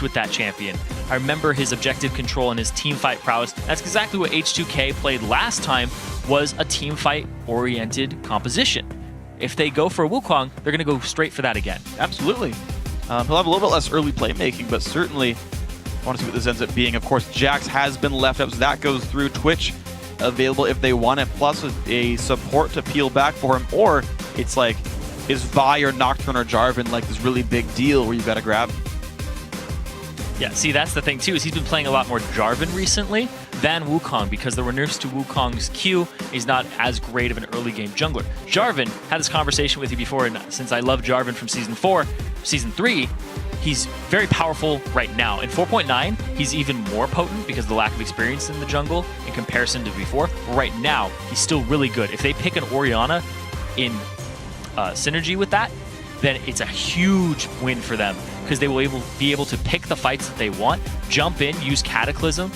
worked with that champion. I remember his objective control and his team fight prowess. That's exactly what H2k played last time, was a team fight oriented composition. If they go for a Wukong, they're going to go straight for that again. Absolutely. He'll have a little bit less early playmaking, but certainly I want to see what this ends up being. Of course, Jax has been left up, so that goes through. Twitch available if they want it, plus a support to peel back for him, or it's like, is Vi or Nocturne or Jarvan like this really big deal where you've got to grab him? Yeah, see, that's the thing too, is he's been playing a lot more Jarvan recently than Wukong, because there were nerfs to Wukong's Q. He's not as great of an early game jungler. Jarvan, had this conversation with you before, and since I love Jarvan from Season 4, Season 3, he's very powerful right now. In 4.9, he's even more potent because of the lack of experience in the jungle in comparison to before. But right now, he's still really good. If they pick an Orianna in synergy with that, then it's a huge win for them, because they will be able to pick the fights that they want, jump in, use Cataclysm,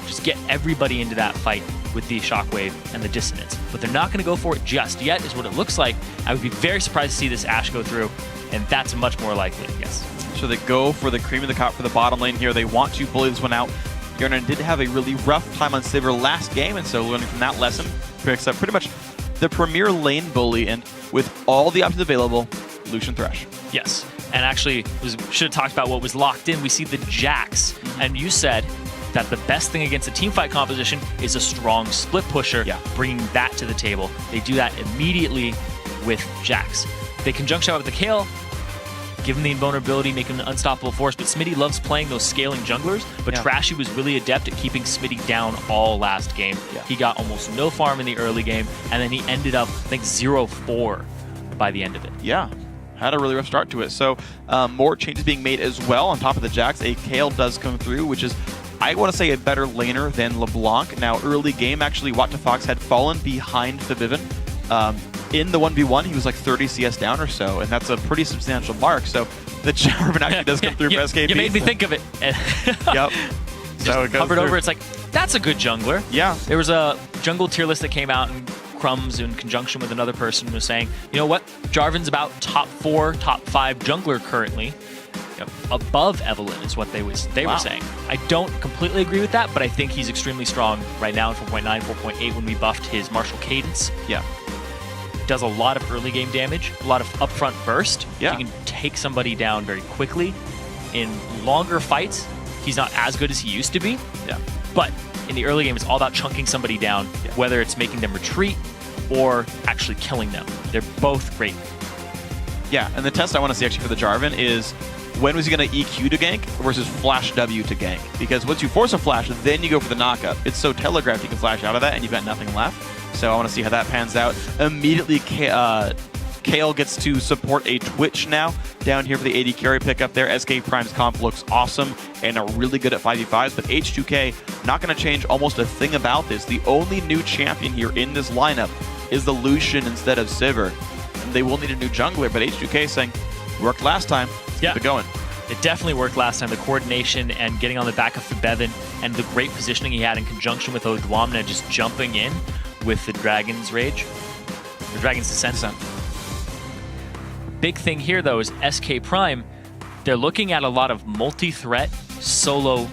just get everybody into that fight with the Shockwave and the Dissonance. But they're not going to go for it just yet, is what it looks like. I would be very surprised to see this Ashe go through, and that's much more likely, yes. So they go for the cream of the crop for the bottom lane here. They want to bully this one out. Yernan did have a really rough time on Sivir last game, and so learning from that lesson, picks up pretty much the premier lane bully, and with all the options available, Lucian Thresh. Yes, and actually, should have talked about what was locked in. We see the Jax, and you said that the best thing against a teamfight composition is a strong split pusher, bringing that to the table. They do that immediately with Jax. They conjunction out with the Kayle, give him the invulnerability, make him an unstoppable force, but Smitty loves playing those scaling junglers, but Trashy was really adept at keeping Smitty down all last game. He got almost no farm in the early game, and then he ended up, I think, 0-4 by the end of it. Yeah, had a really rough start to it. So more changes being made as well. On top of the Jax, a Kayle does come through, which is, I want to say, a better laner than LeBlanc. Now, early game, actually, Fox had fallen behind the Vivin. In the 1v1, he was like 30 CS down or so, and that's a pretty substantial mark. So the Jarvan actually does come through for SKP. You made me think of it. Yep. So it goes hovered through. over, it's like, that's a good jungler. Yeah. There was a jungle tier list that came out, and Crumbs, in conjunction with another person, was saying, you know what, Jarvan's about top 4, top 5 jungler currently. Above Evelyn is what they were saying. I don't completely agree with that, but I think he's extremely strong right now in 4.9, 4.8 when we buffed his martial cadence. Yeah. Does a lot of early game damage, a lot of upfront burst. Yeah. You can take somebody down very quickly. In longer fights, he's not as good as he used to be. Yeah. But in the early game, it's all about chunking somebody down, whether it's making them retreat or actually killing them. They're both great. Yeah, and the test I want to see actually for the Jarvan is, when was he going to EQ to gank versus flash W to gank? Because once you force a flash, then you go for the knockup. It's so telegraphed you can flash out of that and you've got nothing left. So I want to see how that pans out. Immediately, Kayle gets to support a Twitch now down here for the AD carry pickup there. SK Prime's comp looks awesome and are really good at 5v5s, but H2k not going to change almost a thing about this. The only new champion here in this lineup is the Lucian instead of Sivir. And they will need a new jungler, but H2k is saying, worked last time. Keep it going. It definitely worked last time. The coordination and getting on the back of Febevin and the great positioning he had in conjunction with Odwamna just jumping in with the Dragon's Rage, the Dragon's Descent. Big thing here, though, is SK Prime. They're looking at a lot of multi-threat solo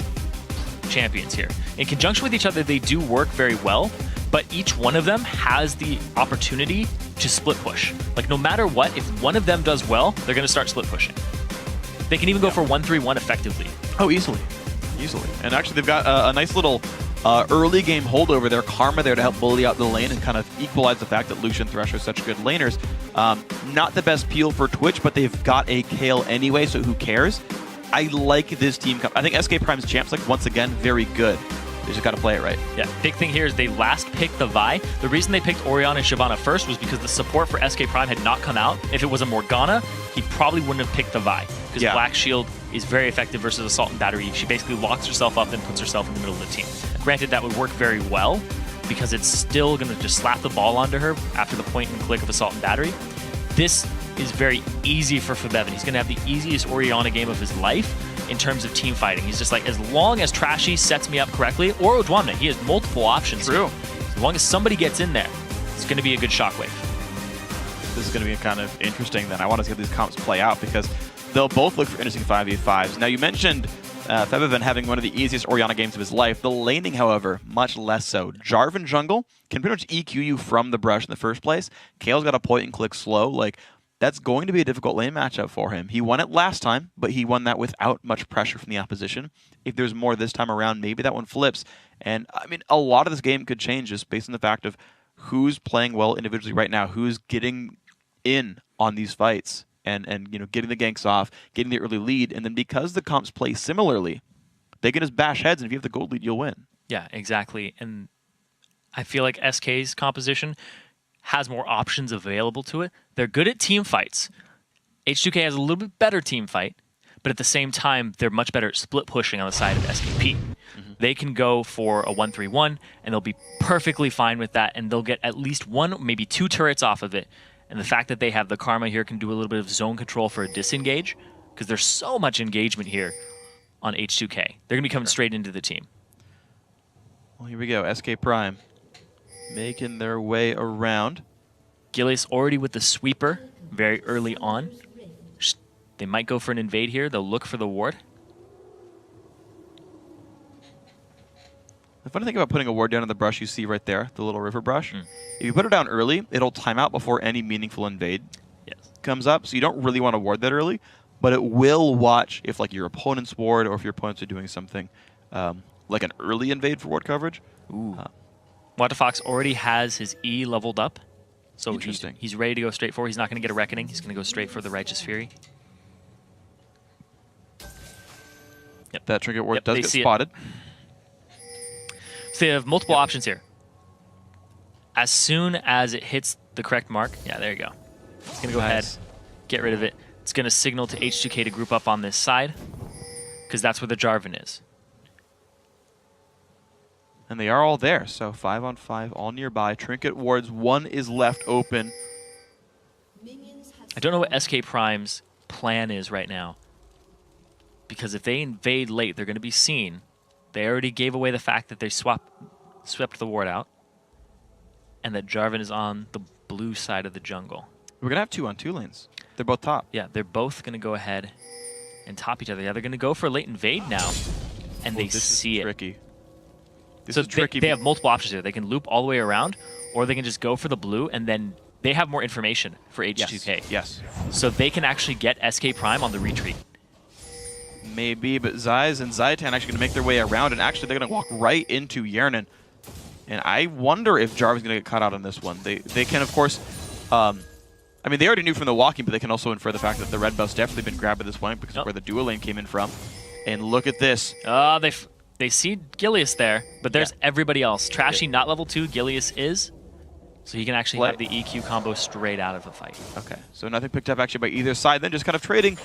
champions here. In conjunction with each other, they do work very well, but each one of them has the opportunity to split push. Like, no matter what, if one of them does well, they're going to start split pushing. They can even go for 1-3-1 effectively. Oh, easily. Easily. And actually, they've got a nice little early game holdover there. Karma there to help bully out the lane and kind of equalize the fact that Lucian Thresh are such good laners. Not the best peel for Twitch, but they've got a Kayle anyway, so who cares? I like this team. I think SK Prime's champs, like, once again, very good. They just got to play it right. Yeah, big thing here is they last picked the Vi. The reason they picked Orianna and Shyvana first was because the support for SK Prime had not come out. If it was a Morgana, he probably wouldn't have picked the Vi, because Black Shield is very effective versus Assault and Battery. She basically locks herself up and puts herself in the middle of the team. Granted, that would work very well, because it's still going to just slap the ball onto her after the point and click of Assault and Battery. This is very easy for Febevin. He's going to have the easiest Orianna game of his life in terms of team fighting. He's just like, as long as Trashy sets me up correctly, or Odwamna, he has multiple options. True. As long as somebody gets in there, it's going to be a good shockwave. This is going to be kind of interesting then. I want to see how these comps play out, because they'll both look for interesting 5v5s. Now, you mentioned Febiven having one of the easiest Orianna games of his life. The laning, however, much less so. Jarvan jungle can pretty much EQ you from the brush in the first place. Kale's got a point and click slow. Like, that's going to be a difficult lane matchup for him. He won it last time, but he won that without much pressure from the opposition. If there's more this time around, maybe that one flips. And, I mean, a lot of this game could change just based on the fact of who's playing well individually right now, who's getting in on these fights. And you know, getting the ganks off, getting the early lead, and then because the comps play similarly, they can just bash heads, and if you have the gold lead, you'll win. Yeah, exactly. And I feel like SK's composition has more options available to it. They're good at team fights. H2k has a little bit better team fight, but at the same time, they're much better at split pushing on the side of SKP. They can go for a 1-3-1, and they'll be perfectly fine with that, and they'll get at least one, maybe two turrets off of it. And the fact that they have the Karma here can do a little bit of zone control for a disengage, because there's so much engagement here on H2k. They're going to be coming straight into the team. Well, here we go. SK Prime making their way around. Gilius already with the sweeper very early on. They might go for an invade here. They'll look for the ward. The funny thing about putting a ward down in the brush you see right there, the little river brush, if you put it down early, it'll time out before any meaningful invade comes up. So you don't really want to ward that early, but it will watch if like your opponent's ward or if your opponents are doing something like an early invade for ward coverage. WaterFox already has his E leveled up, so Interesting. he's ready to go straight for. He's not going to get a Reckoning. He's going to go straight for the Righteous Fury. Yep. That trinket ward does get spotted. So they have multiple options here. As soon as it hits the correct mark, yeah, there you go. It's going to go ahead, get rid of it. It's going to signal to H2k to group up on this side, because that's where the Jarvan is. And they are all there, so 5-on-5, all nearby. Trinket wards, one is left open. I don't know what SK Prime's plan is right now, because if they invade late, they're going to be seen. They already gave away the fact that they swept the ward out, and that Jarvan is on the blue side of the jungle. We're going to have 2-on-2 lanes. They're both top. Yeah, they're both going to go ahead and top each other. Yeah, they're going to go for a late invade now, and they see it. Tricky. This so is tricky. They have multiple options here. They can loop all the way around, or they can just go for the blue, and then they have more information for H2k. Yes. So they can actually get SK Prime on the retreat. Maybe, but Zayas and Zayatan actually going to make their way around, and actually they're going to walk right into Yernan. And I wonder if Jarvan's going to get caught out on this one. They can, of course, I mean, they already knew from the walking, but they can also infer the fact that the red buff's definitely been grabbed at this point because of where the dual lane came in from. And look at this. They see Gilius there, but there's everybody else. Trashy not level 2, Gilius is. So he can actually have the EQ combo straight out of the fight. Okay, so nothing picked up actually by either side. Then just kind of trading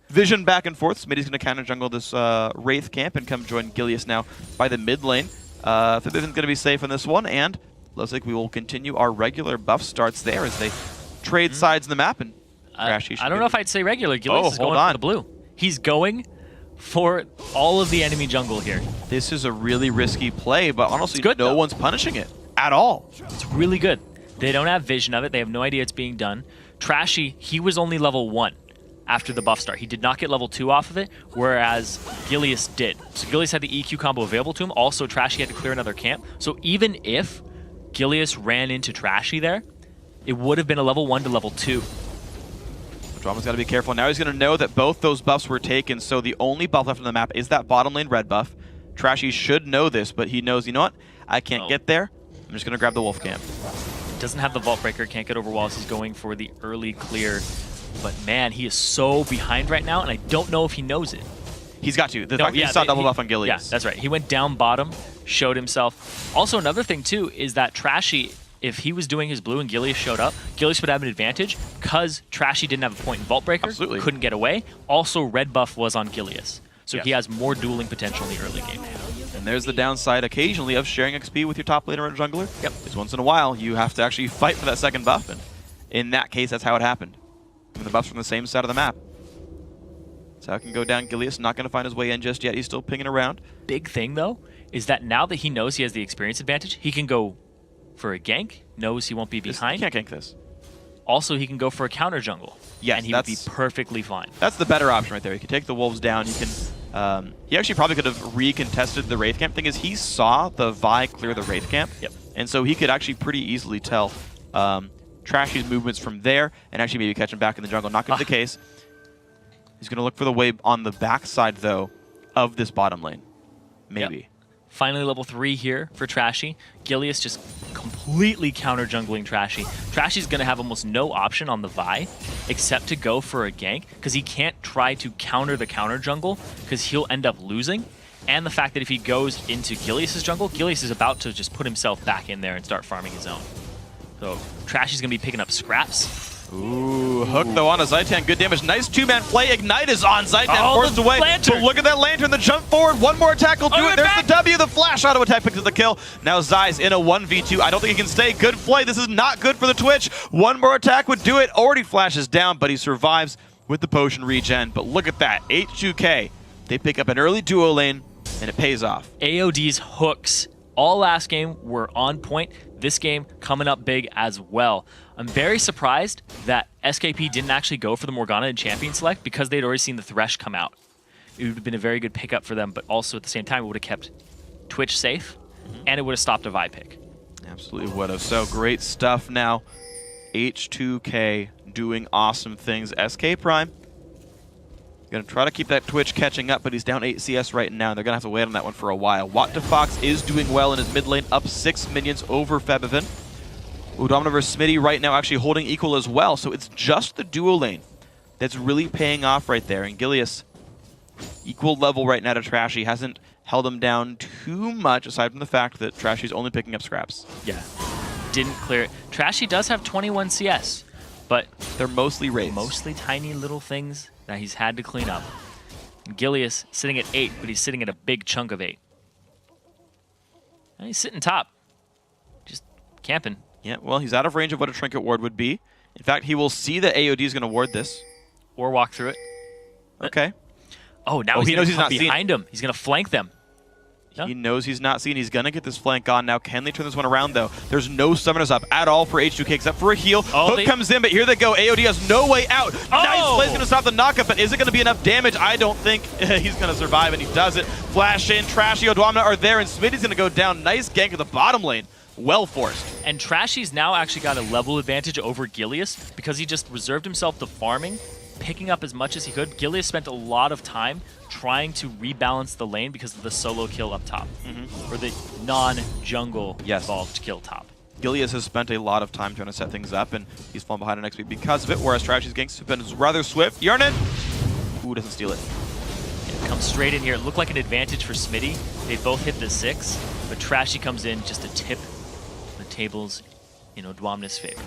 vision back and forth. Smitty's going to counter jungle this Wraith camp and come join Gilius now by the mid lane. Fibbiven's going to be safe on this one, and looks like we will continue our regular buff starts there as they trade sides in the map. And I don't know if I'd say regular. Gilius is going for the blue. He's going for all of the enemy jungle here. This is a really risky play, but honestly, no one's punishing it at all. It's really good. They don't have vision of it. They have no idea it's being done. Trashy, he was only level 1 after the buff start. He did not get level 2 off of it, whereas Gilius did. So Gilius had the EQ combo available to him. Also, Trashy had to clear another camp. So even if Gilius ran into Trashy there, it would have been a level 1 to level 2. Drama's got to be careful. Now he's going to know that both those buffs were taken, so the only buff left on the map is that bottom lane red buff. Trashy should know this, but he knows, you know what? I can't get there. I'm just going to grab the wolf camp. Doesn't have the vault breaker, can't get over walls. He's going for the early clear. But man, he is so behind right now, and I don't know if he knows it. He's got to. The fact that he saw double buff on Gilius. Yeah, that's right. He went down bottom, showed himself. Also, another thing, too, is that Trashy, if he was doing his blue and Gilius showed up, Gilius would have an advantage because Trashy didn't have a point in Vault Breaker. Absolutely. Couldn't get away. Also, red buff was on Gilius. So he has more dueling potential in the early game. And there's the downside occasionally of sharing XP with your top laner and jungler. Yep. Because once in a while, you have to actually fight for that second buff. And in that case, that's how it happened. And the buff's from the same side of the map. So it can go down. Gilius not going to find his way in just yet. He's still pinging around. Big thing, though, is that now that he knows he has the experience advantage, he can go for a gank, knows he won't be behind. He can't gank this. Also, he can go for a counter jungle. Yes, and he would be perfectly fine. That's the better option right there. He can take the Wolves down. He can. He actually probably could have recontested the Wraith Camp. Thing is, he saw the Vi clear the Wraith Camp. Yep. And so he could actually pretty easily tell Trashy's movements from there and actually maybe catch him back in the jungle. Not going to be the case. He's going to look for the wave on the backside, though, of this bottom lane. Maybe. Yep. Finally, level 3 here for Trashy. Gilius just completely counter-jungling Trashy. Trashy's going to have almost no option on the Vi except to go for a gank because he can't try to counter the counter-jungle because he'll end up losing. And the fact that if he goes into Gilius' jungle, Gilius is about to just put himself back in there and start farming his own. So Trashy's going to be picking up scraps. Ooh, hook though on a Zaitan. Good damage. Nice two-man play. Ignite is on. Zaitan forced away. Lantern. But look at that Lantern. The jump forward. One more attack will do it. There's the W. The flash auto attack picks up the kill. Now Zai's in a 1v2. I don't think he can stay. Good play. This is not good for the Twitch. One more attack would do it. Already flashes down, but he survives with the potion regen. But look at that. H2k. They pick up an early duo lane, and it pays off. AOD's hooks all last game were on point. This game coming up big as well. I'm very surprised that SKP didn't actually go for the Morgana and Champion Select because they'd already seen the Thresh come out. It would have been a very good pickup for them, but also at the same time, it would have kept Twitch safe, and it would have stopped a Vi pick. Absolutely would have. So great stuff now. H2k doing awesome things. SK Prime going to try to keep that Twitch catching up, but he's down 8 CS right now. They're going to have to wait on that one for a while. What2Fox is doing well in his mid lane, up 6 minions over Febivin. Udomina versus Smitty right now actually holding equal as well, so it's just the duo lane that's really paying off right there. And Gilius, equal level right now to Trashy, hasn't held him down too much, aside from the fact that Trashy's only picking up scraps. Yeah, didn't clear it. Trashy does have 21 CS, but they're mostly raids. Mostly tiny little things that he's had to clean up. And Gilius sitting at 8, but he's sitting at a big chunk of 8. And he's sitting top, just camping. Yeah, well, he's out of range of what a Trinket Ward would be. In fact, he will see that AOD is going to ward this. Or walk through it. Okay. Oh, now he knows he's not behind him. He's going to flank them. He knows he's not seen. He's going to get this flank on. Now, can they turn this one around, though? There's no summoners up at all for H2k except for a heal. Hook comes in, but here they go. AOD has no way out. Nice play's going to stop the knockup, but is it going to be enough damage? I don't think he's going to survive, and he does it. Flash in. Trashy, Udomina are there, and Smitty's going to go down. Nice gank at the bottom lane. Well forced. And Trashy's now actually got a level advantage over Gilius because he just reserved himself to farming, picking up as much as he could. Gilius spent a lot of time trying to rebalance the lane because of the solo kill up top, or the non-jungle involved kill top. Gilius has spent a lot of time trying to set things up, and he's fallen behind on XP because of it, whereas Trashy's ganks have been rather swift. Yarnin! Ooh, doesn't steal it. It comes straight in here. It looked like an advantage for Smitty. They both hit the 6, but Trashy comes in just to tip the tables in Udomina's favor.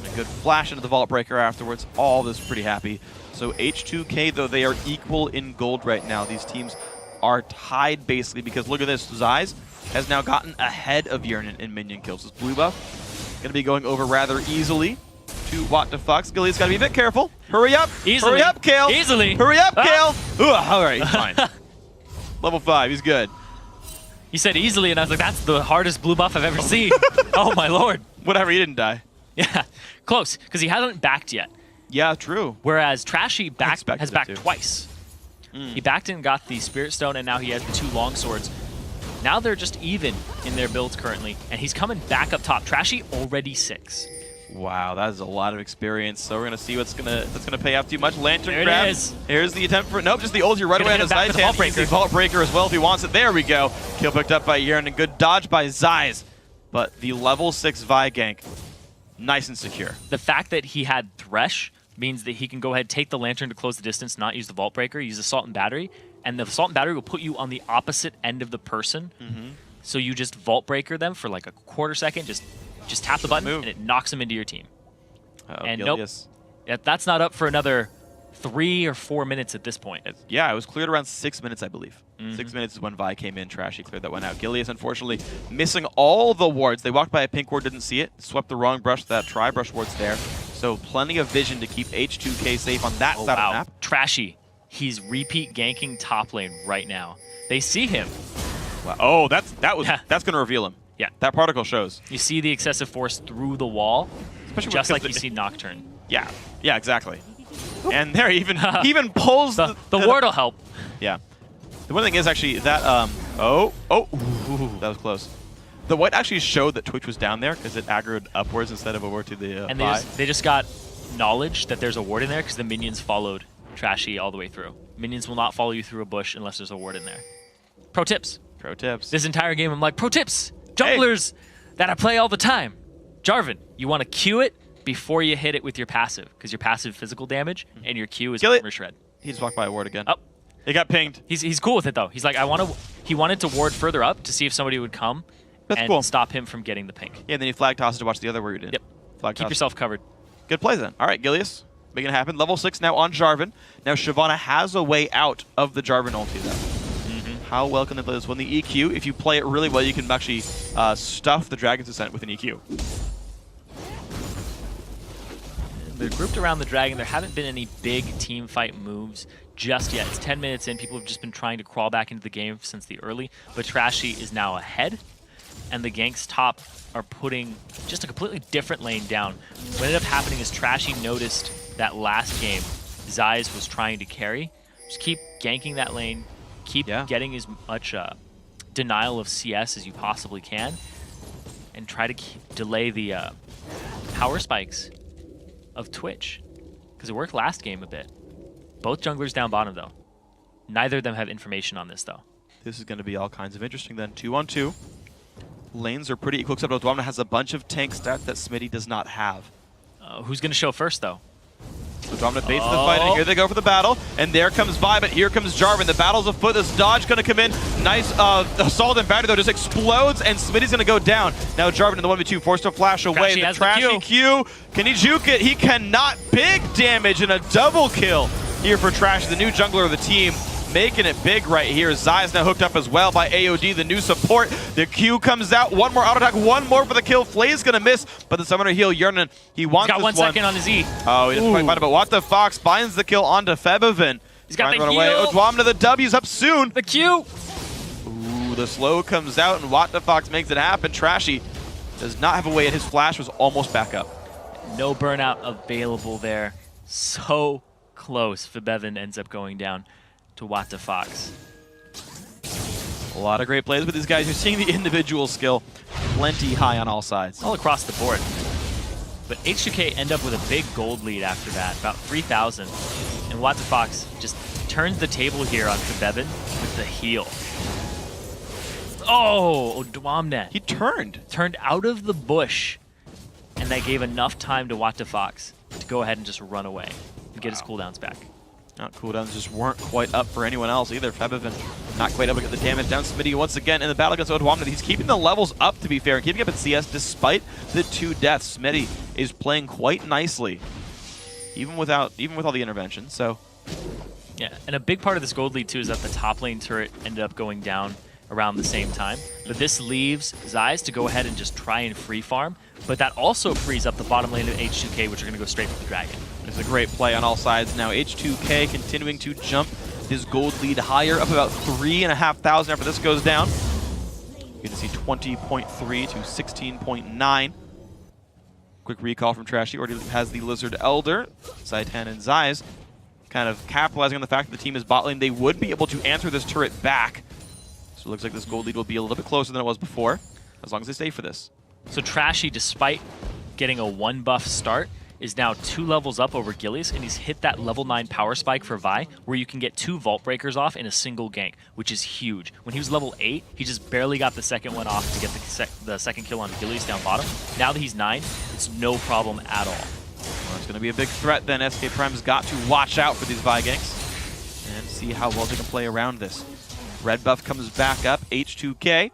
A good flash into the Vault Breaker afterwards. All this pretty happy. So H2k, though, they are equal in gold right now. These teams are tied, basically, because look at this. Zai's has now gotten ahead of Yearnin in minion kills. This blue buff going to be going over rather easily to What2Fox. Gilius got to be a bit careful. Hurry up. Easily. Hurry up, Kale. Easily. Hurry up, Kale. Ooh, all right, he's fine. Level 5, he's good. You said easily, and I was like, that's the hardest blue buff I've ever seen. Oh, my lord. Whatever, he didn't die. Yeah, close, because he hasn't backed yet. Yeah, true. Whereas Trashy has backed twice. Mm. He backed and got the Spirit Stone, and now he has the 2 long swords. Now they're just even in their builds currently, and he's coming back up top. Trashy already 6. Wow, that is a lot of experience. So we're gonna see what's gonna pay off too much. Lantern there grab. It is. Here's the attempt for nope, just the ulti right away on his Zaitan. Vault Breaker. Vault Breaker as well if he wants it. There we go. Kill picked up by Yearn and good dodge by Zai's. But the level 6 Vi gank, nice and secure. The fact that he had Thresh means that he can go ahead, take the Lantern to close the distance, not use the Vault Breaker, use Assault and Battery, and the Assault and Battery will put you on the opposite end of the person. So you just Vault Breaker them for like a quarter second, just tap the button, and it knocks them into your team. And Gilius. Nope, that's not up for another 3 or 4 minutes at this point. Yeah, it was cleared around 6 minutes, I believe. 6 minutes is when Vi came in. Trashy cleared that one out. Gilius, unfortunately, missing all the wards. They walked by a pink ward, didn't see it. Swept the wrong brush. That tri-brush ward's there. So plenty of vision to keep H2k safe on that side of the map. Trashy, he's repeat ganking top lane right now. They see him. Wow. Oh, that's going to reveal him. Yeah. That particle shows. You see the excessive force through the wall. Especially just like because you see Nocturne. Yeah, yeah, exactly. And there, he even pulls The ward will help. Yeah. The one thing is actually that ooh, that was close. The white actually showed that Twitch was down there because it aggroed upwards instead of over to the And they just got knowledge that there's a ward in there because the minions followed Trashy all the way through. Minions will not follow you through a bush unless there's a ward in there. Pro tips. Pro tips. This entire game, I'm like, pro tips. Junglers that I play all the time. Jarvan, you want to Q it before you hit it with your passive because your passive physical damage and your Q is armor shred. He just walked by a ward again. Oh. He got pinged. He's cool with it though. He's like, he wanted to ward further up to see if somebody would come and stop him from getting the pink. Yeah, and then he flag tosses to watch the other ward. Yep. Keep yourself covered. Good play then. All right, Gilius, making it happen. Level 6 now on Jarvan. Now Shyvana has a way out of the Jarvan ulti though. How well can they play this one? The EQ, if you play it really well, you can actually stuff the Dragon's Descent with an EQ. They're grouped around the dragon. There haven't been any big team fight moves just yet. It's 10 minutes in. People have just been trying to crawl back into the game since the early. But Trashy is now ahead. And the ganks top are putting just a completely different lane down. What ended up happening is Trashy noticed that last game Zyes was trying to carry. Just keep ganking that lane. Keep getting as much denial of CS as you possibly can. And try to delay the power spikes of Twitch, because it worked last game a bit. Both junglers down bottom though. Neither of them have information on this though. This is going to be all kinds of interesting then. 2-on-2. Lanes are pretty equal, except Dwamna has a bunch of tank stats that Smitty does not have. Who's going to show first though? So Dwamna baits the fight, and here they go for the battle. And there comes Vi, but here comes Jarvan. The battle's afoot. This dodge going to come in. Nice assault and battery, though, just explodes, and Smitty's going to go down. Now Jarvan in the 1v2, forced to flash away. The Trashy Q. Can he juke it? He cannot. Big damage and a double kill here for Trash, the new jungler of the team. Making it big right here. Zai's now hooked up as well by AOD, the new support. The Q comes out. One more auto attack, one more for the kill. Flay's gonna miss, but the summoner heal, Yernan, he wants this one. He's got 1 second on his E. Oh, he doesn't quite find it, but What the Fox binds the kill onto Febevin. He's got the run away. heal. Dwamna, the W's up soon. The Q. Ooh, the slow comes out, and What the Fox makes it happen. Trashy does not have a way, and his flash was almost back up. No burnout available there. So close. Febevin ends up going down to What the Fox. A lot of great plays with these guys. You're seeing the individual skill plenty high on all sides. All across the board. But H2k end up with a big gold lead after that, about 3,000. And What the Fox just turns the table here on Febevin with the heal. Oh, Dwamna. He turned out of the bush, and that gave enough time to What the Fox to go ahead and just run away and get his cooldowns back. Cooldowns just weren't quite up for anyone else either. Febevin not quite able to get the damage down. Smitty once again in the battle against Dwamna. He's keeping the levels up, to be fair, and keeping up in CS despite the 2 deaths. Smitty is playing quite nicely, even with all the intervention. So, yeah, and a big part of this gold lead too is that the top lane turret ended up going down around the same time. But this leaves Zyes to go ahead and just try and free farm. But that also frees up the bottom lane of H2k, which are going to go straight for the dragon. It's a great play on all sides. Now H2k continuing to jump his gold lead higher, up about 3,500 after this goes down. You're going to see 20.3 to 16.9. Quick recall from Trashy. Already has the Lizard Elder. Saitan and Zyes kind of capitalizing on the fact that the team is bot lane. They would be able to answer this turret back. So it looks like this gold lead will be a little bit closer than it was before, as long as they stay for this. So Trashy, despite getting a 1 buff start, is now 2 levels up over Gilius, and he's hit that level 9 power spike for Vi, where you can get 2 Vault Breakers off in a single gank, which is huge. When he was level 8, he just barely got the second one off to get the second kill on Gilius down bottom. Now that he's 9, it's no problem at all. Well, it's going to be a big threat then. SK Prime's got to watch out for these Vi ganks and see how well they can play around this. Red buff comes back up. H2k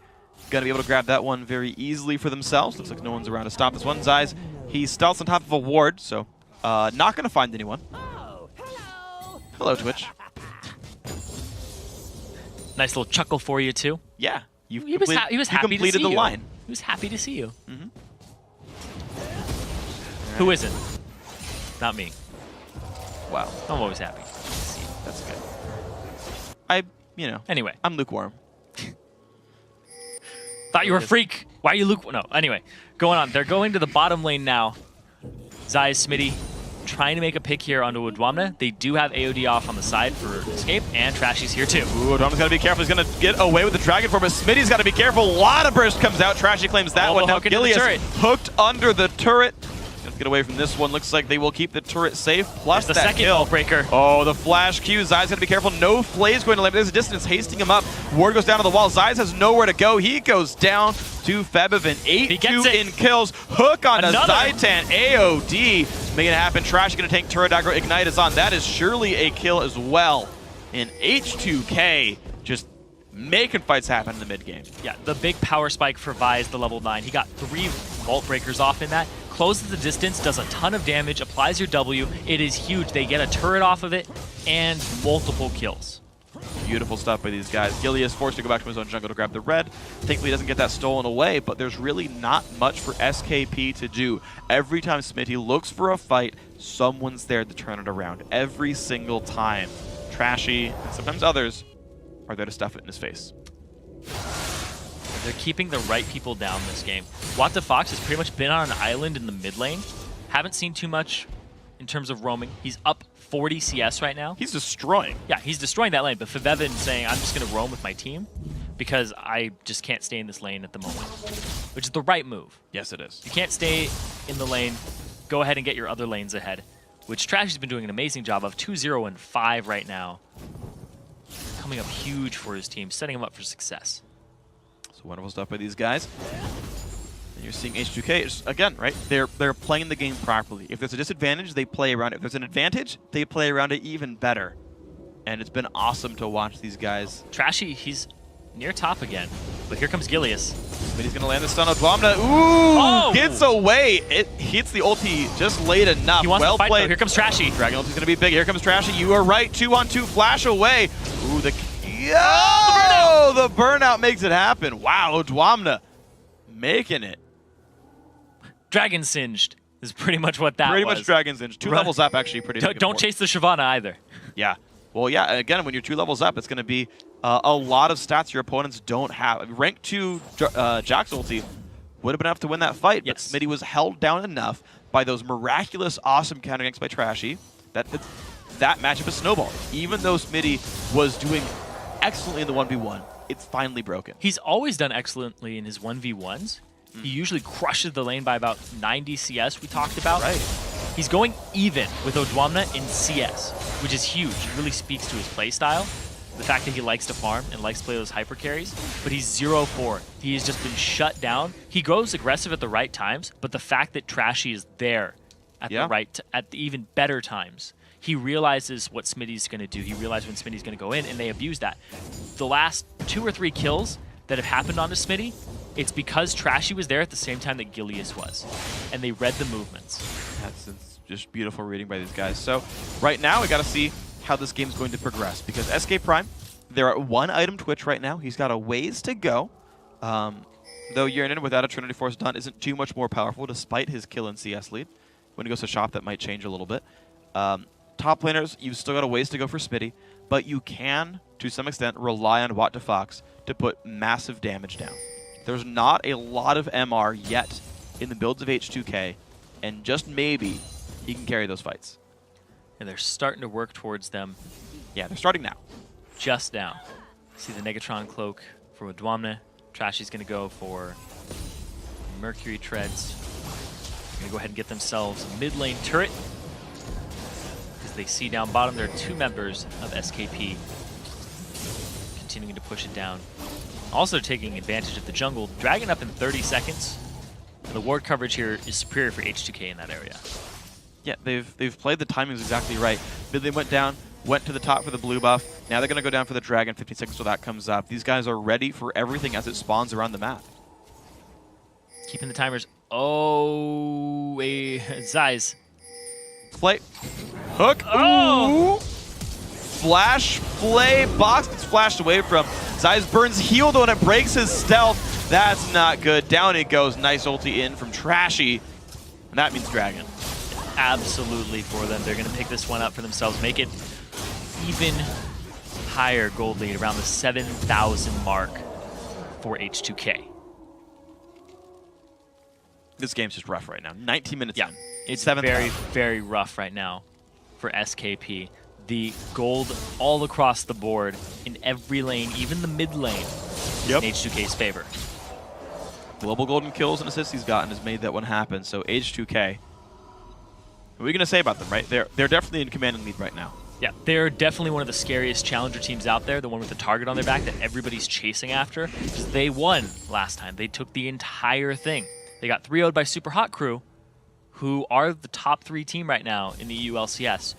going to be able to grab that one very easily for themselves. Looks like no one's around to stop this one. Zyes, he stealths on top of a ward, so not going to find anyone. Oh, hello. Hello, Twitch. Nice little chuckle for you, too. Yeah. He was happy to see completed the you. line. He was happy to see you. Mm-hmm. Who isn't? Not me. Wow. I'm always happy to see you. That's good. Anyway. I'm lukewarm. Thought you were a freak. Why are you lukewarm? No, anyway. Going on. They're going to the bottom lane now. Zayas, Smitty trying to make a pick here onto Udwamna. They do have AOD off on the side for escape, and Trashy's here too. Ooh, Udwamna's got to be careful. He's going to get away with the Dragon Form, but Smitty's got to be careful. A lot of burst comes out. Trashy claims that one. Now Gilius hooked under the turret. Get away from this one. Looks like they will keep the turret safe. Plus the that second kill. breaker. Oh, the flash Q. Zayas got to be careful. No Flay's going to limit. There's a distance hasting him up. Ward goes down to the wall. Zayas has nowhere to go. He goes down to Febiven. 8-2 in kills. Hook on a Zaitan. AOD. Making it happen. Trash going to tank turret aggro. Ignite is on. That is surely a kill as well. And H2k just making fights happen in the mid game. Yeah, the big power spike for Vi is the level 9. He got 3 vault breakers off in that. Closes the distance, does a ton of damage, applies your W. It is huge. They get a turret off of it and multiple kills. Beautiful stuff by these guys. Gilius forced to go back to his own jungle to grab the red. Thankfully, he doesn't get that stolen away, but there's really not much for SKP to do. Every time Smitty looks for a fight, someone's there to turn it around. Every single time. Trashy, and sometimes others, are there to stuff it in his face. They're keeping the right people down this game. Fox has pretty much been on an island in the mid lane. Haven't seen too much in terms of roaming. He's up 40 CS right now. He's destroying. Yeah, he's destroying that lane, but Febiven saying, I'm just going to roam with my team because I just can't stay in this lane at the moment, which is the right move. Yes, it is. You can't stay in the lane. Go ahead and get your other lanes ahead, which Trashy's been doing an amazing job of. 2-0 and 5 right now. Coming up huge for his team, setting him up for success. So wonderful stuff by these guys. And you're seeing H2k, just, again, right? They're playing the game properly. If there's a disadvantage, they play around it. If there's an advantage, they play around it even better. And it's been awesome to watch these guys. Trashy, he's near top again, but here comes Gilius. But he's gonna land the stun on Udwamna. Ooh, oh! Gets away. It hits the ulti just late enough. He wants well to fight, played. though. Here comes Trashy. Dragon ulti's gonna be big. Here comes Trashy. You are right. 2-on-2 flash away. Ooh, the burnout makes it happen. Wow, Udwamna making it. Dragon singed is pretty much what that was. Pretty much Dragon's Inch. 2 levels up, actually, pretty Don't chase the Shyvana either. Yeah. Well, yeah, again, when you're 2 levels up, it's going to be a lot of stats your opponents don't have. Rank 2 Jax ulti would have been enough to win that fight, but Smitty was held down enough by those miraculous, awesome counter ganks by Trashy that matchup is snowballed. Even though Smitty was doing excellently in the 1v1, it's finally broken. He's always done excellently in his 1v1s. He usually crushes the lane by about 90 CS, we talked about. Right. He's going even with Udwamna in CS, which is huge. It really speaks to his playstyle. The fact that he likes to farm and likes to play those hyper carries, but he's 0-4. He has just been shut down. He goes aggressive at the right times, but the fact that Trashy is there at at the even better times, he realizes what Smitty's going to do. He realizes when Smitty's going to go in, and they abuse that. The last 2 or 3 kills that have happened onto Smitty, it's because Trashy was there at the same time that Gilius was, and they read the movements. That's just beautiful reading by these guys. So right now, we got to see how this game's going to progress, because SK Prime, they're at 1 item Twitch right now. He's got a ways to go. Though Urinin without a Trinity Force done isn't too much more powerful despite his kill and CS lead. When he goes to shop, that might change a little bit. Top laners, you've still got a ways to go for Smitty, but you can, to some extent, rely on Fox to put massive damage down. There's not a lot of MR yet in the builds of H2k, and just maybe he can carry those fights. And they're starting to work towards them. Yeah, they're starting now. Just now. See the Negatron Cloak for Udwamna. Trashy's going to go for Mercury Treads. They're going to go ahead and get themselves a mid lane turret. Because they see down bottom there are 2 members of SKP continuing to push it down. Also taking advantage of the jungle. Dragon up in 30 seconds. And the ward coverage here is superior for H2k in that area. Yeah, they've played the timings exactly right. Mid lane went down, went to the top for the blue buff. Now they're going to go down for the dragon 15 seconds till that comes up. These guys are ready for everything as it spawns around the map. Keeping the timers. Oh, Zayas. Play. Hook. Oh! Ooh. Flash play. Box gets flashed away from. Zayas burns heal though, and it breaks his stealth. That's not good. Down he goes. Nice ulti in from Trashy. And that means dragon. Absolutely for them. They're going to pick this one up for themselves. Make it even higher gold lead, around the 7,000 mark for H2k. This game's just rough right now. 19 minutes Yeah, in. it's Seventh very, half. very rough right now for SKP. The gold all across the board in every lane, even the mid lane, is in H2K's favor. Global golden kills and assists he's gotten has made that one happen. So H2K, what are we going to say about them, right? They're definitely in commanding lead right now. Yeah, they're definitely one of the scariest challenger teams out there, the one with the target on their back that everybody's chasing after. Because they won last time. They took the entire thing. They got 3-0'd by Super Hot Crew, who are the top 3 team right now in the EU LCS.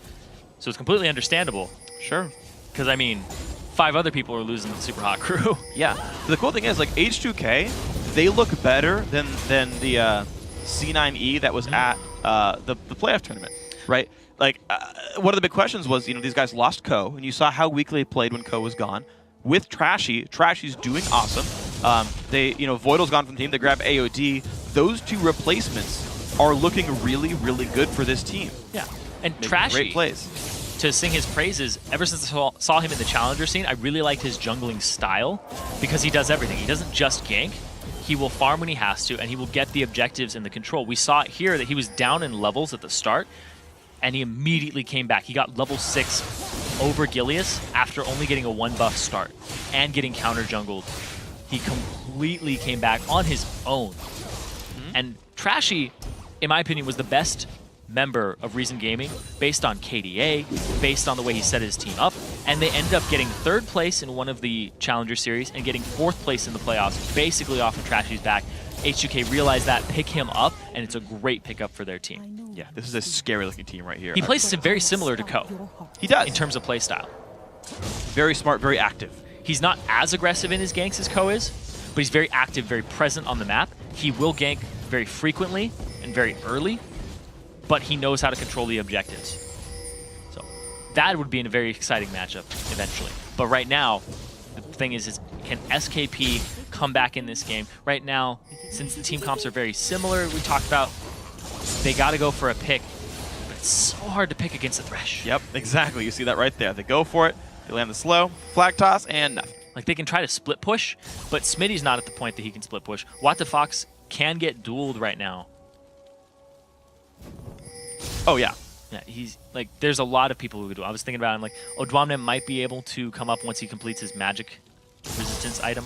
So it's completely understandable. Sure. Because, I mean, 5 other people are losing to Super Hot Crew. Yeah. The cool thing is, like, H2K, they look better than the C9E that was at the playoff tournament, right? Like, one of the big questions was, these guys lost Ko, and you saw how weakly they played when Ko was gone. With Trashy's doing awesome. Voidal's gone from the team. They grab AOD. Those 2 replacements are looking really, really good for this team. Yeah. And Making Trashy, great plays. to sing his praises, ever since I saw him in the challenger scene, I really liked his jungling style because he does everything. He doesn't just gank. He will farm when he has to, and he will get the objectives and the control. We saw it here that he was down in levels at the start, and he immediately came back. He got level 6 over Gilius after only getting a 1 buff start and getting counter jungled. He completely came back on his own. And Trashy, in my opinion, was the best member of Reason Gaming based on KDA, based on the way he set his team up, and they ended up getting 3rd place in one of the Challenger Series and getting 4th place in the playoffs, basically off of Trashy's back. H2K realized that, pick him up, and it's a great pickup for their team. Yeah, this is a scary-looking team right here. He plays very similar to Ko He does. in terms of playstyle. Very smart, very active. He's not as aggressive in his ganks as Ko is, but he's very active, very present on the map. He will gank very frequently and very early, but he knows how to control the objectives. So that would be a very exciting matchup eventually. But right now, the thing is can SKP come back in this game? Right now, since the team comps are very similar, we talked about they got to go for a pick, but it's so hard to pick against the Thresh. Yep, exactly. You see that right there. They go for it. They land the slow, flag toss, and nothing. Like, they can try to split push, but Smitty's not at the point that he can split push. Fox can get dueled right now. Oh, yeah. Yeah, he's like, there's a lot of people who could do it. I was thinking about him, like, Odwamne might be able to come up once he completes his magic resistance item.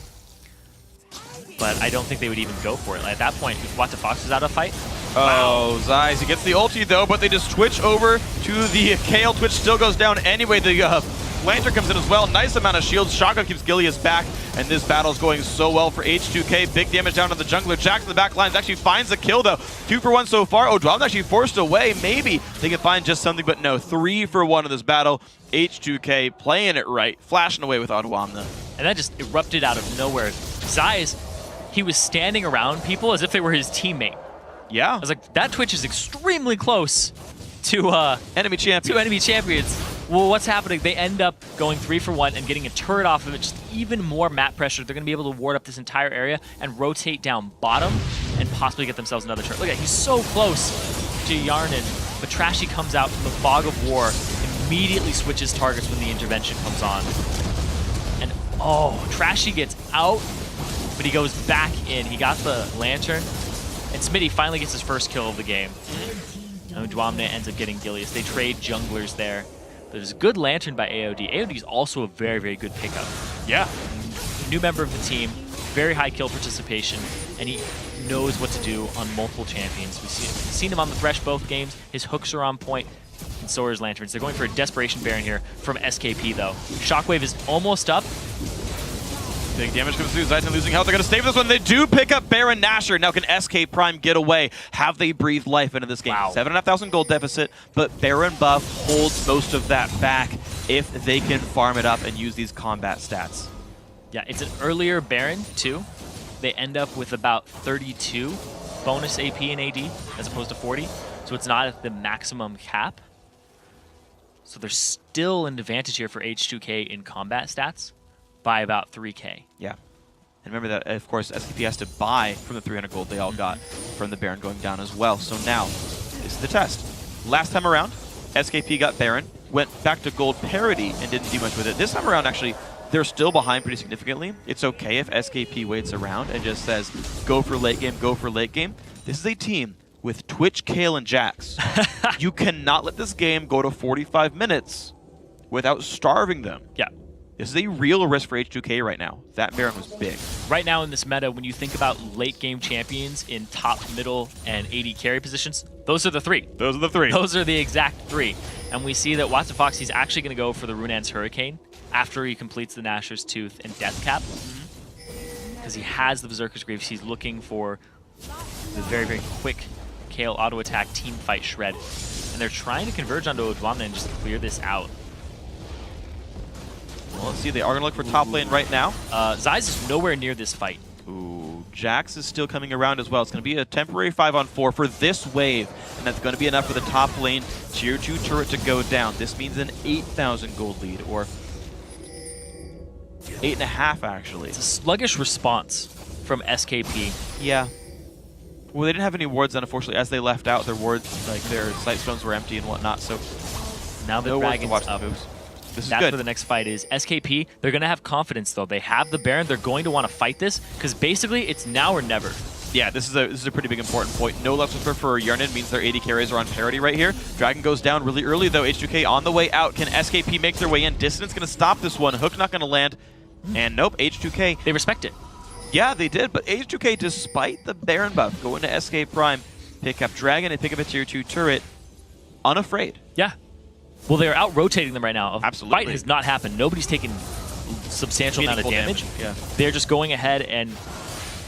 But I don't think they would even go for it. Like, at that point, if Fox is out of fight, Oh, Zeiss, he gets the ulti though, but they just switch over to the KL. Twitch still goes down anyway. The Lantern comes in as well. Nice amount of shields. Shotgun keeps Gilius back, and this battle's going so well for H2K. Big damage down to the jungler. Jack to the back lines actually finds the kill though. 2 for 1 so far. Odwamne actually forced away. Maybe they can find just something, but no. 3 for 1 in this battle. H2K playing it right, flashing away with Odwamne. and that just erupted out of nowhere. Zeiss, he was standing around people as if they were his teammate. Yeah. I was like, that Twitch is extremely close to enemy champion. to enemy champions. Well, what's happening? They end up going 3 for 1 and getting a turret off of it, just even more map pressure. They're going to be able to ward up this entire area and rotate down bottom and possibly get themselves another turret. Look at, he's so close to Yarnan, but Trashy comes out from the fog of war, immediately switches targets when the intervention comes on. And oh, Trashy gets out, but he goes back in. He got the Lantern, and Smitty finally gets his first kill of the game. And Odwamne ends up getting Gilius. They trade junglers there. There's a good Lantern by AOD. AOD is also a very, very good pickup. Yeah. New member of the team, very high kill participation, and he knows what to do on multiple champions. We've seen him on the Thresh both games. His hooks are on point, and so are his Lanterns. They're going for a Desperation Baron here from SKP, though. Shockwave is almost up. Big damage comes through. Zeiss losing health. They're going to stave this one. They do pick up Baron Nashor. Now can SK Prime get away? Have they breathed life into this game? Wow. 7,500 gold deficit, but Baron buff holds most of that back if they can farm it up and use these combat stats. Yeah, it's an earlier Baron, too. They end up with about 32 bonus AP and AD as opposed to 40, so it's not at the maximum cap. So there's still an advantage here for H2K in combat stats by about 3k. Yeah. And remember that, of course, SKP has to buy from the 300 gold they all got from the Baron going down as well. So now, this is the test. Last time around, SKP got Baron, went back to gold parity and didn't do much with it. This time around, actually, they're still behind pretty significantly. It's okay if SKP waits around and just says, go for late game, go for late game. This is a team with Twitch, Kale, and Jax. You cannot let this game go to 45 minutes without starving them. Yeah. This is a real risk for H2k right now. That Baron was big. Right now in this meta, when you think about late game champions in top, middle, and AD carry positions, those are the three. Those are the three. Those are the exact three. And we see that WhatsApp he's actually going to go for the Runaan's Hurricane after he completes the Nashor's Tooth and Death Cap. Because he has the Berserker's Greaves. He's looking for the very, very quick Kale auto attack team fight shred. And they're trying to converge onto Odwamna and just clear this out. Well, let's see. They are going to look for top lane right now. Zeiss is nowhere near this fight. Ooh, Jax is still coming around as well. It's going to be a temporary 5-on-4 for this wave, and that's going to be enough for the top lane tier 2 turret to go down. This means an 8,000 gold lead, or 8.5 actually. It's a sluggish response from SKP. Yeah. Well, they didn't have any wards then, unfortunately. As they left out, their wards, like their sight stones were empty and whatnot, so Now the no wards to Dragon's watch up. the moves. This is That's good. where the next fight is. SKP, they're going to have confidence, though. They have the Baron. They're going to want to fight this, because basically it's now or never. Yeah, this is a pretty big important point. No left whisper for Yarnan means their AD carries are on parity right here. Dragon goes down really early, though. H2k on the way out. Can SKP make their way in? Dissonance going to stop this one. Hook not going to land. And nope, H2k. They respect it. Yeah, they did, but H2k, despite the Baron buff, go into SK Prime, pick up Dragon, and pick up a tier 2 turret, unafraid. Yeah. Well, they're out-rotating them right now. Absolutely. Fight has not happened. Nobody's taken substantial amount of damage. Yeah. They're just going ahead and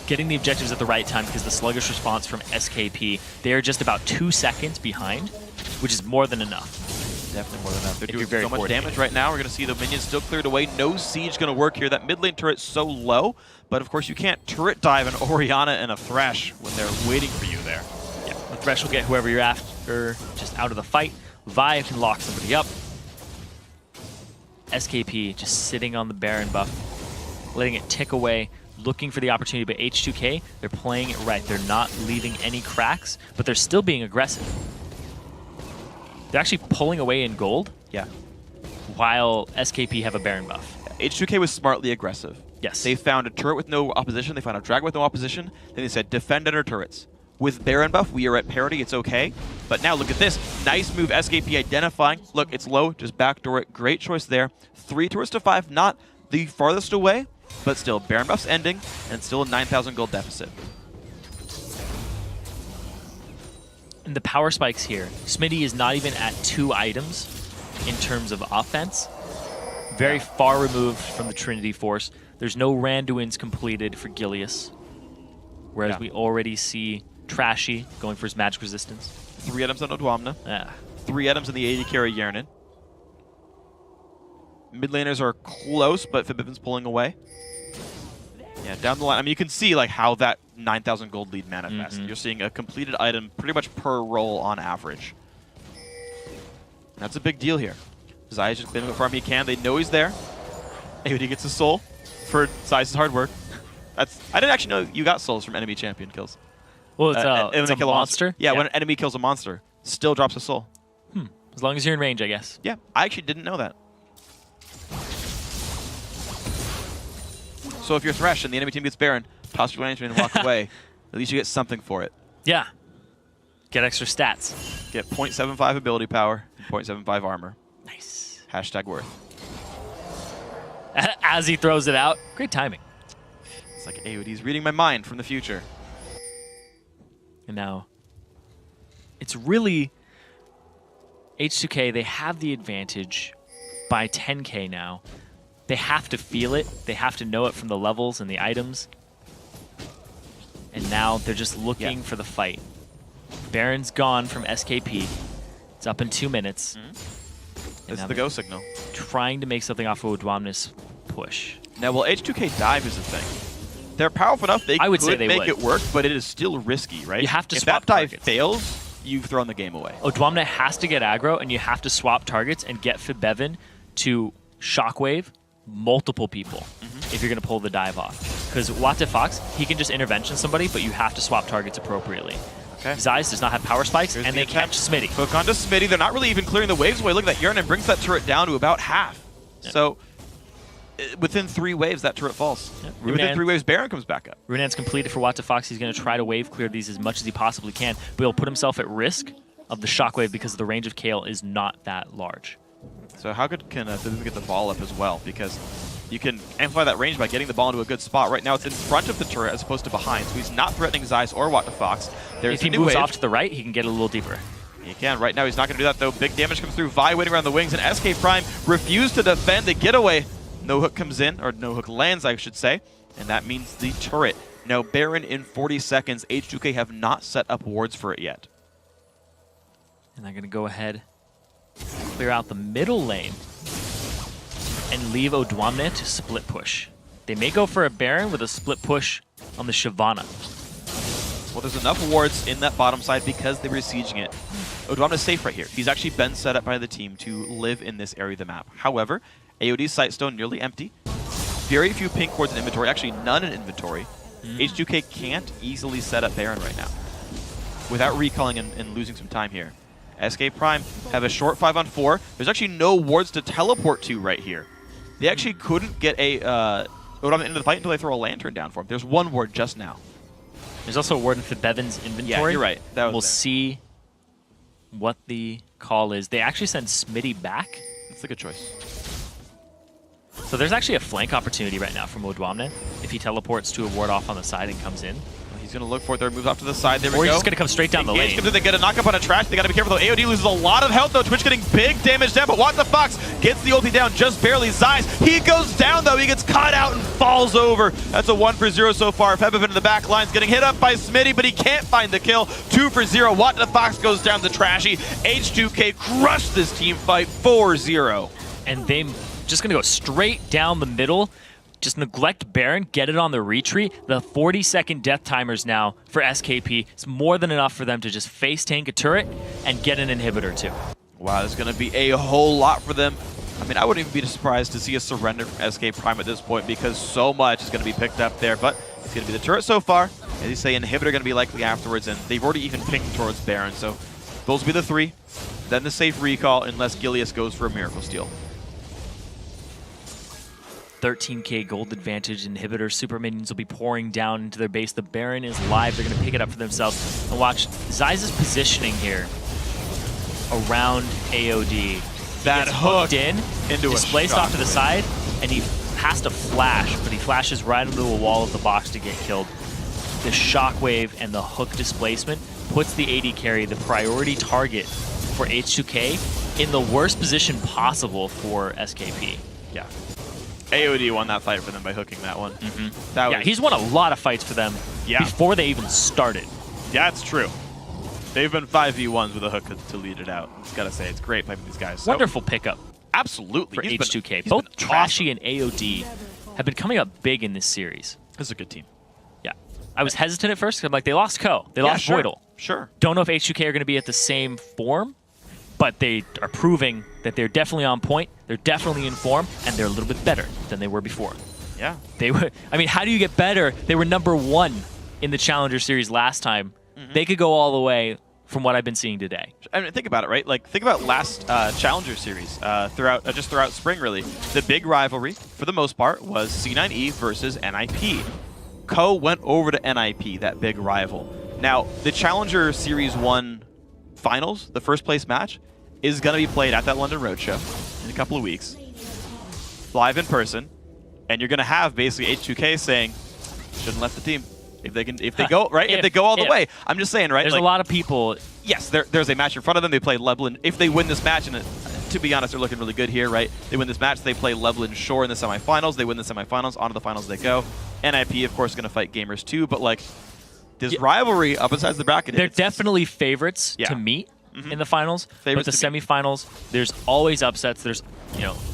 getting the objectives at the right time because the sluggish response from SKP, they're just about 2 seconds behind, which is more than enough. Definitely more than enough. They're If doing you're very so much coordinated. damage right now. We're going to see the minions still cleared away. No siege going to work here. That mid lane turret's so low, but of course you can't turret dive an Orianna and a Thresh when they're waiting for you there. Yeah. The Thresh will get whoever you're after just out of the fight. Vi can lock somebody up. SKP just sitting on the Baron buff, letting it tick away, looking for the opportunity, but H2k, they're playing it right. They're not leaving any cracks, but they're still being aggressive. They're actually pulling away in gold Yeah. while SKP have a Baron buff. H2k was smartly aggressive. Yes. They found a turret with no opposition. They found a dragon with no opposition. Then they said, defend under turrets. With Baron buff, we are at parity. It's okay. But now look at this. Nice move, SKP identifying. Look, it's low. Just backdoor it. Great choice there. 3 turrets to 5. Not the farthest away, but still, Baron buff's ending, and still a 9,000 gold deficit. And the power spikes here. Smitty is not even at 2 items in terms of offense. Very far removed from the Trinity Force. There's no Randuin's completed for Gilius. Whereas we already see Trashy going for his magic resistance. 3 items on Odwamna. Ah. 3 items in the AD carry Yarnan. Mid laners are close, but Fibiven's pulling away. Yeah, down the line. I mean, you can see like how that 9,000 gold lead manifests. You're seeing a completed item pretty much per roll on average. That's a big deal here. Zai's just been farm he can. They know he's there. AOD gets his soul for Zai's hard work. I didn't actually know you got souls from enemy champion kills. Well, And it's they a kill monster. Yeah, when an enemy kills a monster, still drops a soul. As long as you're in range, I guess. Yeah, I actually didn't know that. So if you're Thresh and the enemy team gets Baron, toss your lantern and walk away. At least you get something for it. Yeah. Get extra stats. Get 0.75 ability power, and 0.75 armor. Nice. Hashtag worth. As he throws it out. Great timing. It's like AOD's reading my mind from the future. And now, it's really H2k, they have the advantage by 10k now. They have to feel it. They have to know it from the levels and the items. And now they're just looking for the fight. Baron's gone from SKP. It's up in 2 minutes. This is the go signal. Trying to make something off of Odwamna's push. Now, well, H2k dive is the thing. They're powerful enough they could make it work, but it is still risky, right? You have to if swap that dive targets. fails, you've thrown the game away. Odwamna has to get aggro, and you have to swap targets and get Fibevan to shockwave multiple people if you're going to pull the dive off. Because Fox, he can just intervention somebody, but you have to swap targets appropriately. Okay. Zeiss does not have power spikes, Here's and the they attempt. catch Smitty. Hook onto Smitty. They're not really even clearing the waves away. Look at that Yarnan brings that turret down to about half. Yeah. So within 3 waves, that turret falls. Yep. Within 3 waves, Baron comes back up. Runan's completed for WTF. He's going to try to wave clear these as much as he possibly can, but he'll put himself at risk of the shockwave because the range of Kale is not that large. So how good can Vivian get the ball up as well? Because you can amplify that range by getting the ball into a good spot. Right now, it's in front of the turret as opposed to behind, so he's not threatening Zeiss or WTF. There's If he moves off to the right, he can get a little deeper. He can. Right now, he's not going to do that, though. Big damage comes through. Vi waiting around the wings, and SK Prime refused to defend the getaway. No hook comes in, or no hook lands, I should say, and that means the turret. Now, Baron in 40 seconds. H2k have not set up wards for it yet. And they're going to go ahead, clear out the middle lane, and leave Odwamne to split push. They may go for a Baron with a split push on the Shyvana. Well, there's enough wards in that bottom side because they were sieging it. Odwamne's safe right here. He's actually been set up by the team to live in this area of the map. However, AOD's Sightstone nearly empty. Very few pink wards in inventory, actually none in inventory. H2k can't easily set up Baron right now without recalling and losing some time here. SK Prime have a short 5-on-4. There's actually no wards to teleport to right here. They actually couldn't get a Odwamne into the fight until they throw a lantern down for him. There's one ward just now. There's also a ward in Bevan's inventory. Yeah, you're right. That was we'll there. see what the call is. They actually send Smitty back. It's a good choice. So there's actually a flank opportunity right now from Odwamne if he teleports to a ward off on the side and comes in. He's going to look for it there, moves off to the side. There we Or go. he's just going to come straight down the lane. They get a knock-up on a trash. They got to be careful, though. AOD loses a lot of health, though. Twitch getting big damage down, but WTF gets the ulti down just barely. Zeiss, he goes down, though. He gets caught out and falls over. That's a 1-for-0 so far. Febiven in the back line's getting hit up by Smitty, but he can't find the kill. 2-for-0. WTF goes down to Trashy. H2k crushed this team fight 4-0. And they just going to go straight down the middle. Just neglect Baron, get it on the retreat. The 40-second death timers now for SKP. It's more than enough for them to just face tank a turret and get an inhibitor too. Wow, there's going to be a whole lot for them. I mean, I wouldn't even be surprised to see a surrender from SK Prime at this point because so much is going to be picked up there. But it's going to be the turret so far. As you say, inhibitor going to be likely afterwards, and they've already even picked towards Baron. So those will be the 3. Then the safe recall unless Gilius goes for a Miracle Steal. 13k gold advantage. Inhibitor super minions will be pouring down into their base. The Baron is live. They're going to pick it up for themselves. And watch Zeiss' positioning here around AOD. That hook in, into displaced a off to the side, and he has to flash, but he flashes right into a wall of the box to get killed. The shockwave and the hook displacement puts the AD carry, the priority target for H2k, in the worst position possible for SKP. Yeah. AOD won that fight for them by hooking that one. That Yeah, he's won a lot of fights for them before they even started. Yeah, it's true. They've been 5v1s with a hook to lead it out. Just gotta say, it's great playing with these guys. So, Wonderful pickup absolutely. for He's H2K. been Both Trashy awesome. and AOD have been coming up big in this series. This is a good team. Yeah. I was hesitant at first because I'm like, they lost Ko. They lost sure. Voidal. Sure. Don't know if H2K are going to be at the same form, but they are proving that they're definitely on point, they're definitely in form, and they're a little bit better than they were before. Yeah. They were. I mean, how do you get better? They were number 1 in the Challenger Series last time. They could go all the way from what I've been seeing today. I mean, think about it, right? Like, think about last Challenger Series throughout spring, really. The big rivalry, for the most part, was C9E versus NIP. Ko went over to NIP, that big rival. Now, the Challenger Series 1 finals, the first place match, is going to be played at that London Roadshow in a couple of weeks, live in person, and you're going to have basically H2K saying, shouldn't left the team. If they go right, if they go all the way. I'm just saying, right? There's like, a lot of people. Yes, there's a match in front of them. They play Leblin. If they win this match, and to be honest, they're looking really good here, right? They win this match, they play Leblin Shore in the semifinals. They win the semifinals, on to the finals they go. NIP, of course, is going to fight Gamers too, but like this rivalry up inside the bracket. They're definitely favorites to meet in the finals, but the semifinals, there's always upsets. There's,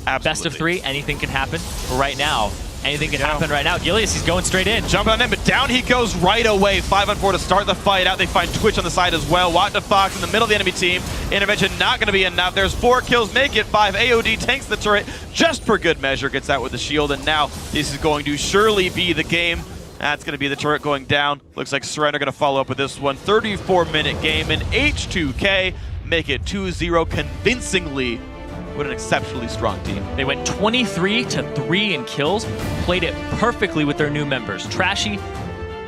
best of 3, anything can happen. But right now, anything can happen right now. Gilius, he's going straight in. Jumping on him, but down he goes right away. 5-on-4 to start the fight out. They find Twitch on the side as well. WTF in the middle of the enemy team. Intervention not going to be enough. There's 4 kills, make it 5. AOD tanks the turret just for good measure. Gets out with the shield, and now this is going to surely be the game. That's going to be the turret going down. Looks like Surrender going to follow up with this one. 34-minute game, and H2K make it 2-0 convincingly What an exceptionally strong team. They went 23-3 in kills, played it perfectly with their new members. Trashy,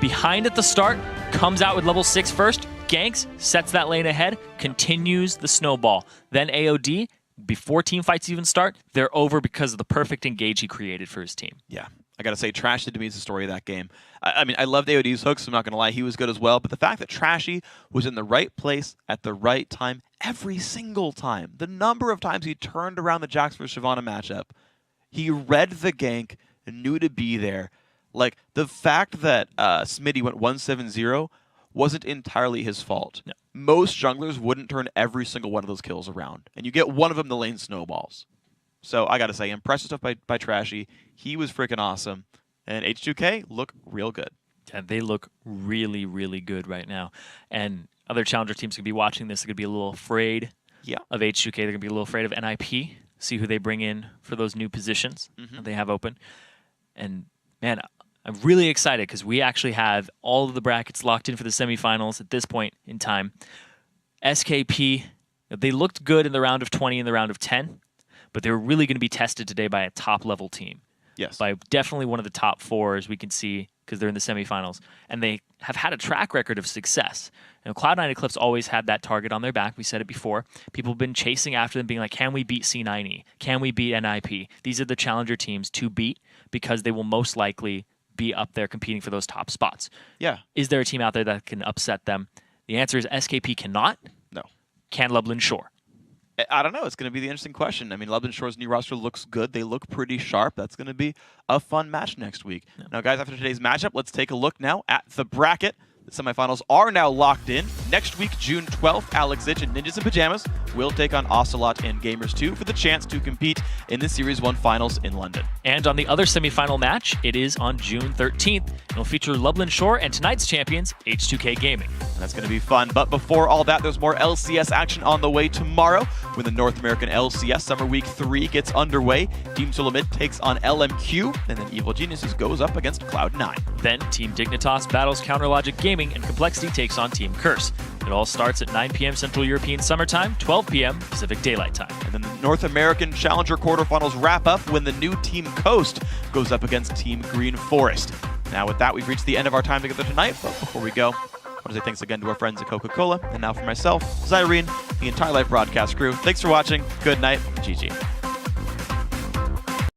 behind at the start, comes out with level 6 first, ganks, sets that lane ahead, continues the snowball. Then AOD, before team fights even start, they're over because of the perfect engage he created for his team. Yeah. I gotta say, Trashy to me is the story of that game. I mean, I loved AOD's hooks, so I'm not gonna lie, he was good as well, but the fact that Trashy was in the right place at the right time every single time, the number of times he turned around the Jax vs. Shyvana matchup, he read the gank and knew to be there. Like, the fact that Smitty went 1-7-0 wasn't entirely his fault. No. Most junglers wouldn't turn every single one of those kills around, and you get one of them, the lane snowballs. So I gotta say, impressive stuff by Trashy. He was freaking awesome. And H2k look real good. Yeah, they look really, really good right now. And other challenger teams could be watching this. They're going to be a little afraid of H2k. They're going to be a little afraid of NIP. See who they bring in for those new positions that they have open. And man, I'm really excited because we actually have all of the brackets locked in for the semifinals at this point in time. SKP, they looked good in the round of 20 and the round of 10. But they're really going to be tested today by a top-level team. Yes. By definitely one of the top 4, as we can see, because they're in the semifinals. And they have had a track record of success. Cloud9 Eclipse always had that target on their back. We said it before. People have been chasing after them, being like, can we beat C9E? Can we beat NIP? These are the challenger teams to beat because they will most likely be up there competing for those top spots. Yeah. Is there a team out there that can upset them? The answer is SKP cannot. No. Can Lublin Shore? I don't know. It's going to be the interesting question. I mean, Lublin Shore's new roster looks good. They look pretty sharp. That's going to be a fun match next week. Yeah. Now, guys, after today's matchup, let's take a look now at the bracket. The semifinals are now locked in. Next week, June 12th, Alex Zitch and Ninjas in Pajamas will take on Ocelot and Gamers 2 for the chance to compete in the Series 1 finals in London. And on the other semifinal match, it is on June 13th. It'll feature Lublin Shore and tonight's champions, H2k Gaming. That's going to be fun. But before all that, there's more LCS action on the way tomorrow when the North American LCS Summer Week 3 gets underway. Team Sulamit takes on LMQ, and then Evil Geniuses goes up against Cloud9. Then Team Dignitas battles Counterlogic Gaming, and Complexity takes on Team Curse. It all starts at 9 p.m. Central European Summer Time, 12 p.m. Pacific Daylight Time. And then the North American Challenger quarterfinals wrap up when the new Team Coast goes up against Team Green Forest. Now with that, we've reached the end of our time together tonight, but before we go, I want to say thanks again to our friends at Coca-Cola, and now for myself, Zyrene, the entire Live Broadcast crew. Thanks for watching, good night, GG.